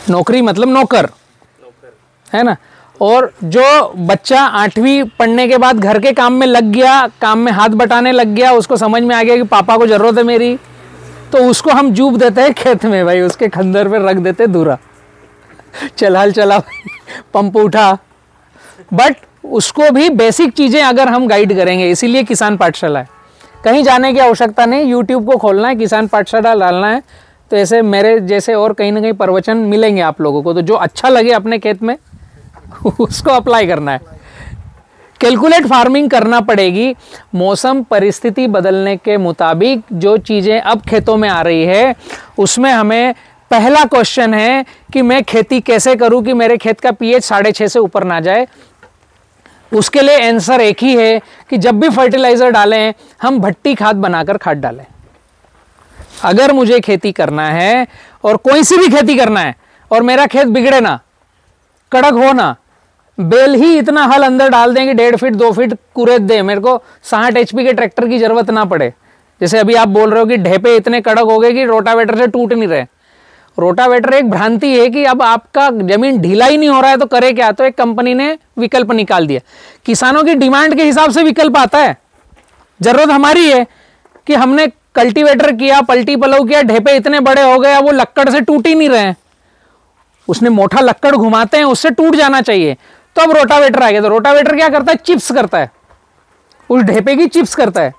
नौकरी मतलब नौकर, है ना। और जो बच्चा 8वीं पढ़ने के बाद घर के काम में लग गया, काम में हाथ बटाने लग गया, उसको समझ में आ गया कि पापा को जरूरत है मेरी, तो उसको हम जूब देते हैं खेत में भाई, उसके खंदर पे रख देते धूरा, चल हल चला पंप उठा। बट उसको भी बेसिक चीजें अगर हम गाइड करेंगे, इसीलिए किसान पाठशाला है। कहीं जाने की आवश्यकता नहीं, यूट्यूब को खोलना है, किसान पाठशाला डालना है, तो ऐसे मेरे जैसे और कहीं ना कहीं प्रवचन मिलेंगे आप लोगों को। तो जो अच्छा लगे अपने खेत में उसको अप्लाई करना है। कैलकुलेट फार्मिंग करना पड़ेगी। मौसम परिस्थिति बदलने के मुताबिक जो चीज़ें अब खेतों में आ रही है, उसमें हमें पहला क्वेश्चन है कि मैं खेती कैसे करूं कि मेरे खेत का पीएच 6.5 से ऊपर ना जाए। उसके लिए आंसर एक ही है कि जब भी फर्टिलाइजर डालें हम भट्टी खाद बनाकर खाद डालें। अगर मुझे खेती करना है और कोई सी भी खेती करना है और मेरा खेत बिगड़े ना, कड़क हो ना, बेल ही इतना हल अंदर डाल दें कि 1.5 फीट 2 फीट कुरेद दे, मेरे को 60 HP के ट्रैक्टर की जरूरत ना पड़े। जैसे अभी आप बोल रहे हो कि ढेपे इतने कड़क हो गए कि रोटावेटर से टूट नहीं रहे। रोटावेटर एक भ्रांति है कि अब आपका जमीन ढीला ही नहीं हो रहा है तो करे क्या, तो एक कंपनी ने विकल्प निकाल दिया। किसानों की डिमांड के हिसाब से विकल्प आता है। जरूरत हमारी है कि हमने कल्टीवेटर किया, पलटी पलव किया, ढेपे इतने बड़े हो गए, अब वो लक्कड़ से टूट ही नहीं रहे हैं। उसने मोटा लक्कड़ घुमाते हैं, उससे टूट जाना चाहिए। तो अब रोटावेटर आ गया, तो रोटावेटर क्या करता है, चिप्स करता है, उस ढेपे की चिप्स करता है।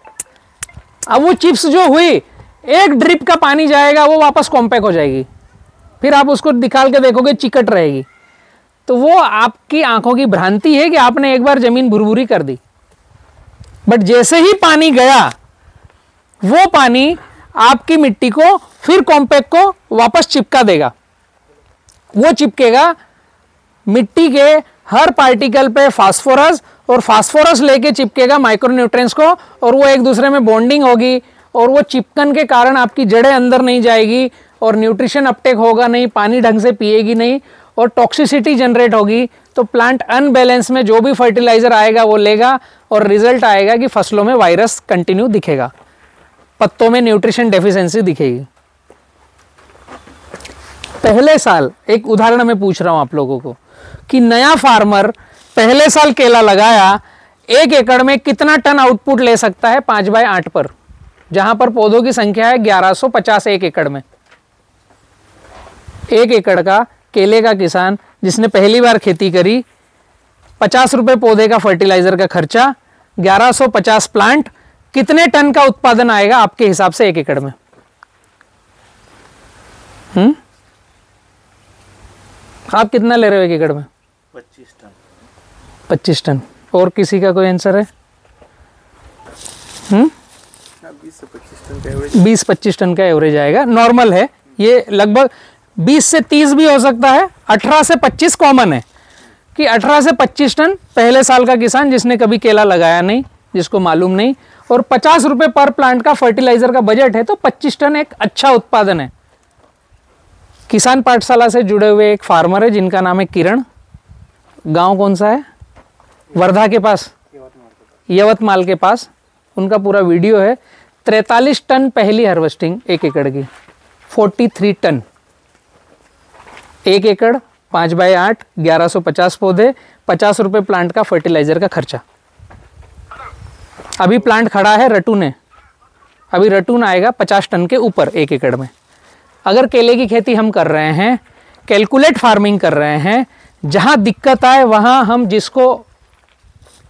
अब वो चिप्स जो हुई, एक ड्रिप का पानी जाएगा वो वापस कॉम्पैक्ट हो जाएगी, फिर आप उसको निकाल के देखोगे चिकट रहेगी। तो वो आपकी आंखों की भ्रांति है कि आपने एक बार जमीन भुरभुरी कर दी, बट जैसे ही पानी गया वो पानी आपकी मिट्टी को फिर कॉम्पैक्ट को वापस चिपका देगा। वो चिपकेगा मिट्टी के हर पार्टिकल पे फास्फोरस, और फास्फोरस लेके चिपकेगा माइक्रोन्यूट्रिएंट्स को, और वो एक दूसरे में बॉन्डिंग होगी, और वो चिपकन के कारण आपकी जड़ें अंदर नहीं जाएगी और न्यूट्रिशन अपटेक होगा नहीं, पानी ढंग से पिएगी नहीं, और टॉक्सिसिटी जनरेट होगी। तो प्लांट अनबैलेंस में जो भी फर्टिलाइजर आएगा वो लेगा, और रिजल्ट आएगा कि फसलों में वायरस कंटिन्यू दिखेगा, पत्तों में न्यूट्रिशन डेफिशिएंसी दिखेगी। पहले साल एक उदाहरण मैं पूछ रहा हूं आप लोगों को कि नया फार्मर पहले साल केला लगाया, 1 एकड़ में कितना टन आउटपुट ले सकता है 5/8 पर, जहां पर पौधों की संख्या है 1150 1 एकड़ में। 1 एकड़ का केले का किसान जिसने पहली बार खेती करी, 50 रुपए पौधे का फर्टिलाइजर का खर्चा, 1150 प्लांट, कितने टन का उत्पादन आएगा आपके हिसाब से 1 एकड़ में? आप कितना ले रहे हो 1 एकड़ में? 25 टन। 25 टन। और किसी का कोई आंसर है? 20-25 टन का एवरेज आएगा, नॉर्मल है ये। लगभग 20 से 30 भी हो सकता है, 18 से 25 कॉमन है कि 18 से 25 टन पहले साल का किसान जिसने कभी केला लगाया नहीं, जिसको मालूम नहीं, और 50 रुपए पर प्लांट का फर्टिलाइजर का बजट है, तो 25 टन एक अच्छा उत्पादन है। किसान पाठशाला से जुड़े हुए एक फार्मर है जिनका नाम है किरण। गांव कौन सा है? वर्धा के पास, यवतमाल के पास। उनका पूरा वीडियो है। 43 टन पहली हार्वेस्टिंग 1 एकड़ की, 43 टन 1 एकड़, 5/8, 1150 पौधे, 50 रुपए प्लांट का फर्टिलाइजर का खर्चा। अभी प्लांट खड़ा है रटून है, अभी रटून आएगा 50 टन के ऊपर 1 एकड़ में। अगर केले की खेती हम कर रहे हैं, कैलकुलेट फार्मिंग कर रहे हैं, जहां दिक्कत आए वहां हम जिसको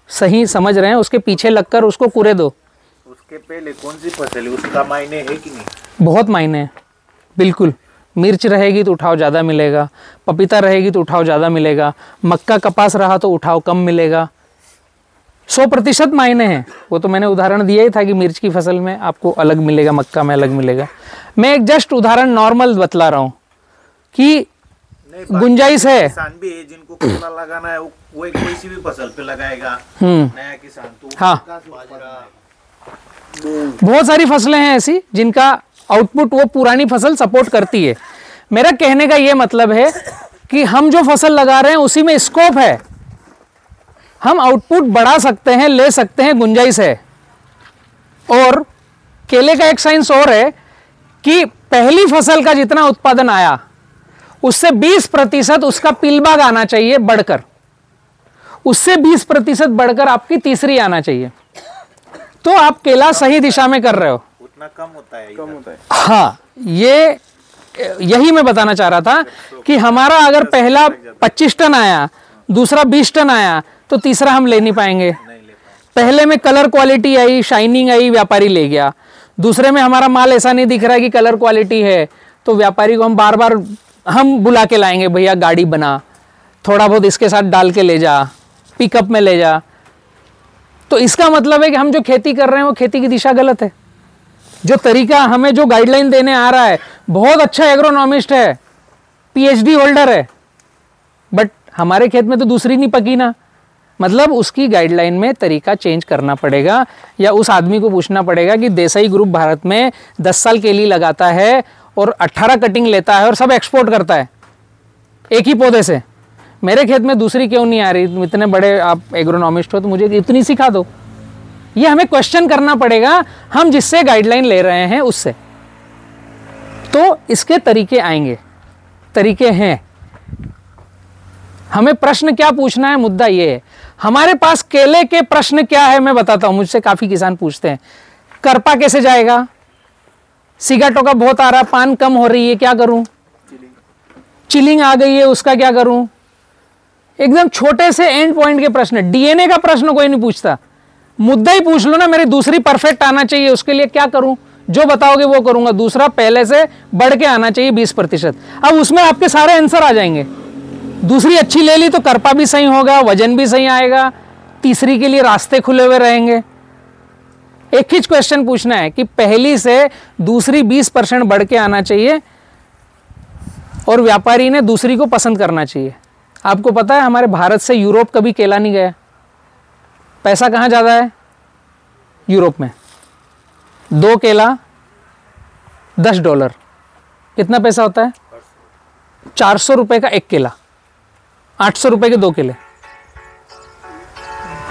सही समझ रहे हैं उसके पीछे लगकर उसको कुरे दो। उसके पहले कौन सी फसल है उसका मायने है कि नहीं? बहुत मायने है, बिल्कुल। मिर्च रहेगी तो उठाव ज़्यादा मिलेगा, पपीता रहेगी तो उठाव ज़्यादा मिलेगा, मक्का कपास रहा तो उठाव कम मिलेगा। 100% मायने हैं। वो तो मैंने उदाहरण दिया ही था कि मिर्च की फसल में आपको अलग मिलेगा, मक्का में अलग मिलेगा। मैं एक जस्ट उदाहरण नॉर्मल बतला रहा हूँ कि गुंजाइश है। किसान भी है जिनको केला लगाना है, वो एक कोई सी भी फसल पे लगाएगा, नया किसान तो हाँ, बहुत सारी फसलें हैं ऐसी जिनका आउटपुट वो पुरानी फसल सपोर्ट करती है। मेरा कहने का ये मतलब है कि हम जो फसल लगा रहे हैं उसी में स्कोप है, हम आउटपुट बढ़ा सकते हैं, ले सकते हैं, गुंजाइश है। और केले का एक साइंस और है कि पहली फसल का जितना उत्पादन आया उससे 20% उसका पीलबाग आना चाहिए बढ़कर, उससे 20% बढ़कर आपकी तीसरी आना चाहिए, तो आप केला सही दिशा में कर रहे हो। उतना कम होता है। हाँ, यही मैं बताना चाह रहा था कि हमारा अगर पहला 25 टन आया, दूसरा 20 टन आया, तो तीसरा हम ले नहीं पाएंगे। पहले में कलर क्वालिटी आई, शाइनिंग आई, व्यापारी ले गया। दूसरे में हमारा माल ऐसा नहीं दिख रहा कि कलर क्वालिटी है, तो व्यापारी को हम बार बार हम बुला के लाएंगे, भैया गाड़ी बना, थोड़ा बहुत इसके साथ डाल के ले जा, पिकअप में ले जा। तो इसका मतलब है कि हम जो खेती कर रहे हैं वो खेती की दिशा गलत है। जो तरीका हमें जो गाइडलाइन देने आ रहा है, बहुत अच्छा एग्रोनॉमिस्ट है, पीएचडी होल्डर है, बट हमारे खेत में तो दूसरी नहीं पकी ना। मतलब उसकी गाइडलाइन में तरीका चेंज करना पड़ेगा, या उस आदमी को पूछना पड़ेगा कि देसाई ग्रुप भारत में 10 साल केली लगाता है और 18 कटिंग लेता है और सब एक्सपोर्ट करता है एक ही पौधे से, मेरे खेत में दूसरी क्यों नहीं आ रही? तुम इतने बड़े आप एग्रोनॉमिस्ट हो तो मुझे इतनी सिखा दो। ये हमें क्वेश्चन करना पड़ेगा हम जिससे गाइडलाइन ले रहे हैं उससे। तो इसके तरीके आएंगे, तरीके हैं। हमें प्रश्न क्या पूछना है, मुद्दा ये है। हमारे पास केले के प्रश्न क्या है मैं बताता हूं। मुझसे काफी किसान पूछते हैं, करपा कैसे जाएगा, सिगाटो का बहुत आ रहा, पान कम हो रही है, क्या करूं, चिलिंग आ गई है, उसका क्या करूं। एकदम छोटे से एंड पॉइंट के प्रश्न। डीएनए का प्रश्न कोई नहीं पूछता, मुद्दा ही पूछ लो ना, मेरी दूसरी परफेक्ट आना चाहिए, उसके लिए क्या करूं, जो बताओगे वो करूंगा। दूसरा पहले से बढ़ के आना चाहिए 20%। अब उसमें आपके सारे आंसर आ जाएंगे। दूसरी अच्छी ले ली तो करपा भी सही होगा, वजन भी सही आएगा, तीसरी के लिए रास्ते खुले हुए रहेंगे। एक ही क्वेश्चन पूछना है कि पहली से दूसरी 20% बढ़ के आना चाहिए और व्यापारी ने दूसरी को पसंद करना चाहिए। आपको पता है हमारे भारत से यूरोप कभी केला नहीं गया। पैसा कहाँ ज़्यादा है? यूरोप में। 2 केला $10, कितना पैसा होता है? 400 रुपए का 1 केला, 800 रुपए के 2 केले।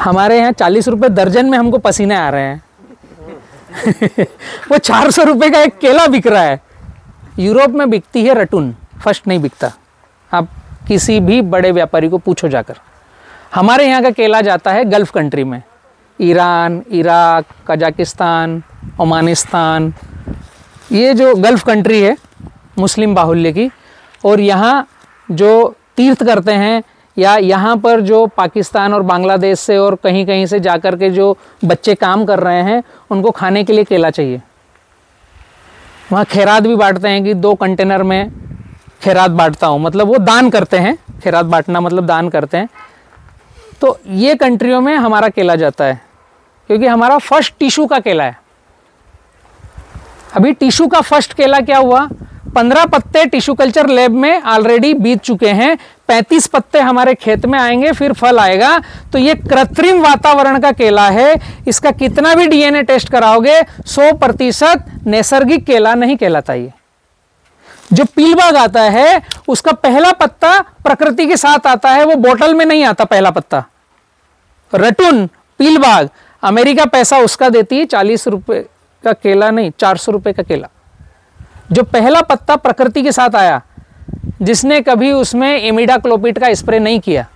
हमारे यहाँ 40 रुपए दर्जन में हमको पसीने आ रहे हैं वो 400 रुपए का 1 केला बिक रहा है। यूरोप में बिकती है रटून, फर्स्ट नहीं बिकता। आप किसी भी बड़े व्यापारी को पूछो जाकर। हमारे यहाँ का केला जाता है गल्फ कंट्री में, ईरान, इराक, कजाकिस्तान, ओमानिस्तान, ये जो गल्फ कंट्री है मुस्लिम बाहुल्य की। और यहाँ जो तीर्थ करते हैं, या यहाँ पर जो पाकिस्तान और बांग्लादेश से और कहीं कहीं से जाकर के जो बच्चे काम कर रहे हैं, उनको खाने के लिए केला चाहिए। वहाँ खैरात भी बांटते हैं कि 2 कंटेनर में खैरात बांटता हूँ, मतलब वो दान करते हैं। खैरात बांटना मतलब दान करते हैं। तो ये कंट्रियों में हमारा केला जाता है, क्योंकि हमारा फर्स्ट टिश्यू का केला है। अभी टिश्यू का फर्स्ट केला क्या हुआ, 15 पत्ते टिश्यू कल्चर लैब में ऑलरेडी बीत चुके हैं, 35 पत्ते हमारे खेत में आएंगे, फिर फल आएगा। तो ये कृत्रिम वातावरण का केला है। इसका कितना भी डीएनए टेस्ट कराओगे 100% नैसर्गिक केला नहीं कहलाता। ये जो पीलबाग आता है उसका पहला पत्ता प्रकृति के साथ आता है, वो बोतल में नहीं आता पहला पत्ता। रटून, पीलबाग, अमेरिका पैसा उसका देती है 40 रुपए का केला नहीं, 400 रुपए का केला। जो पहला पत्ता प्रकृति के साथ आया, जिसने कभी उसमें इमिडाक्लोपिड का स्प्रे नहीं किया,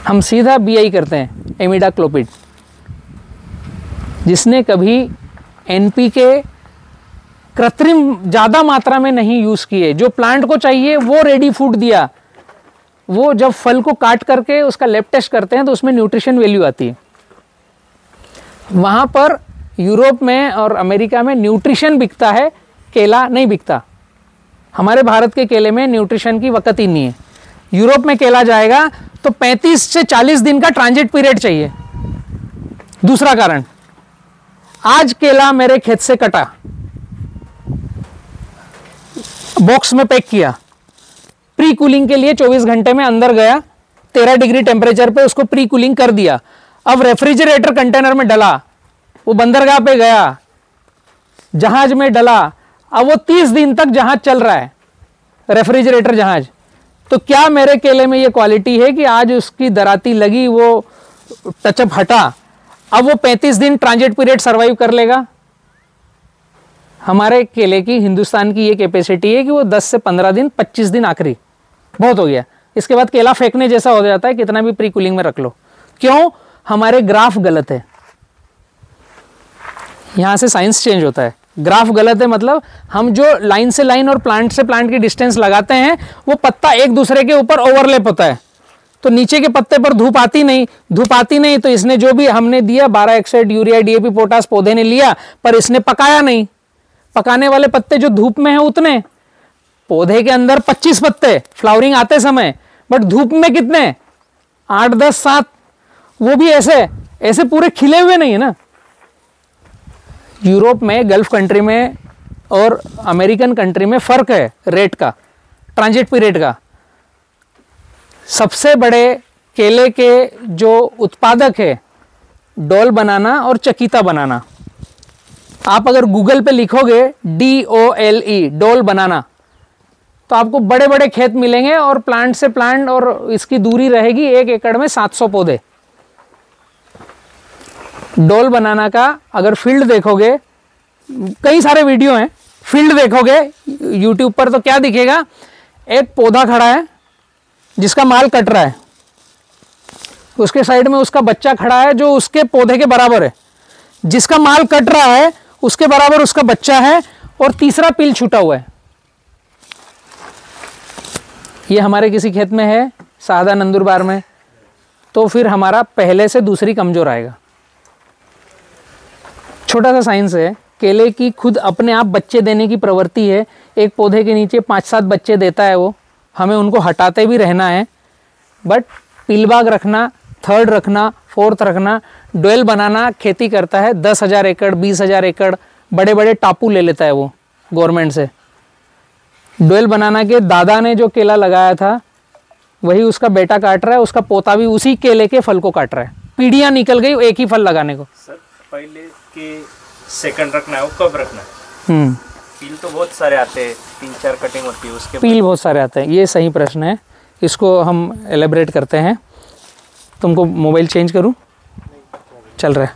हम सीधा बीआई करते हैं इमिडाक्लोपिड। जिसने कभी एनपीके कृत्रिम ज्यादा मात्रा में नहीं यूज किए, जो प्लांट को चाहिए वो रेडी फूड दिया, वो जब फल को काट करके उसका लैब टेस्ट करते हैं तो उसमें न्यूट्रिशन वैल्यू आती है। वहां पर यूरोप में और अमेरिका में न्यूट्रिशन बिकता है, केला नहीं बिकता। हमारे भारत के केले में न्यूट्रिशन की वक़्त ही नहीं है। यूरोप में केला जाएगा तो 35 से 40 दिन का ट्रांजिट पीरियड चाहिए। दूसरा कारण, आज केला मेरे खेत से कटा, बॉक्स में पैक किया, प्री कूलिंग के लिए 24 घंटे में अंदर गया, 13 डिग्री टेम्परेचर पे उसको प्री कूलिंग कर दिया। अब रेफ्रिजरेटर कंटेनर में डला, वो बंदरगाह पे गया, जहाज में डला, अब वो 30 दिन तक जहाज चल रहा है, रेफ्रिजरेटर जहाज। तो क्या मेरे केले में ये क्वालिटी है कि आज उसकी दराती लगी, वो टचअप हटा, अब वो 35 दिन ट्रांजिट पीरियड सर्वाइव कर लेगा? हमारे केले की, हिंदुस्तान की ये कैपेसिटी है कि वो 10 से 15 दिन, 25 दिन आखिरी बहुत हो गया, इसके बाद केला फेंकने जैसा हो जाता है, कितना भी प्री कूलिंग में रख लो। क्यों? हमारे ग्राफ गलत है। यहाँ से साइंस चेंज होता है। ग्राफ गलत है मतलब हम जो लाइन से लाइन और प्लांट से प्लांट की डिस्टेंस लगाते हैं वो पत्ता एक दूसरे के ऊपर ओवरलैप होता है, तो नीचे के पत्ते पर धूप आती नहीं, तो इसने जो भी हमने दिया 12-61 यूरिया, डीएपी, पोटास पौधे ने लिया, पर इसने पकाया नहीं। पकाने वाले पत्ते जो धूप में है उतने, पौधे के अंदर 25 पत्ते फ्लावरिंग आते समय, बट धूप में कितने? 8, 10, 7, वो भी ऐसे पूरे खिले हुए नहीं है ना। यूरोप में, गल्फ कंट्री में और अमेरिकन कंट्री में फर्क है रेट का, ट्रांजिट पीरियड का। सबसे बड़े केले के जो उत्पादक है डोल बनाना और चकीता बनाना, आप अगर गूगल पे लिखोगे DOLE डोल बनाना, तो आपको बड़े बड़े खेत मिलेंगे और प्लांट से प्लांट और इसकी दूरी रहेगी 1 एकड़ में 700 पौधे। डोल बनाना का अगर फील्ड देखोगे, कई सारे वीडियो हैं, फील्ड देखोगे यूट्यूब पर तो क्या दिखेगा? एक पौधा खड़ा है जिसका माल कट रहा है, उसके साइड में उसका बच्चा खड़ा है जो उसके पौधे के बराबर है, जिसका माल कट रहा है उसके बराबर उसका बच्चा है, और तीसरा पील छूटा हुआ है। ये हमारे किसी खेत में है, सादा नंदुरबार में, तो फिर हमारा पहले से दूसरी कमजोर आएगा। छोटा सा साइंस है, केले की खुद अपने आप बच्चे देने की प्रवृत्ति है। एक पौधे के नीचे 5-7 बच्चे देता है वो, हमें उनको हटाते भी रहना है, बट पीलबाग रखना, थर्ड रखना, फोर्थ रखना। डोल बनाना खेती करता है 10,000 एकड़, 20,000 एकड़, बड़े बड़े टापू ले लेता है वो गवर्नमेंट से। डोल बनाना के दादा ने जो केला लगाया था वही उसका बेटा काट रहा है, उसका पोता भी उसी केले के फल को काट रहा है। पीढ़ियां निकल गई एक ही फल लगाने को। सर पहले के सेकंड रखना है वो कब रखना है? पील तो बहुत सारे आते हैं, 3-4 कटिंग होती है उसके पील बहुत सारे आते हैं। ये सही प्रश्न है, इसको हम एलेबरेट करते हैं। तुमको मोबाइल चेंज करूं? चल रहा है।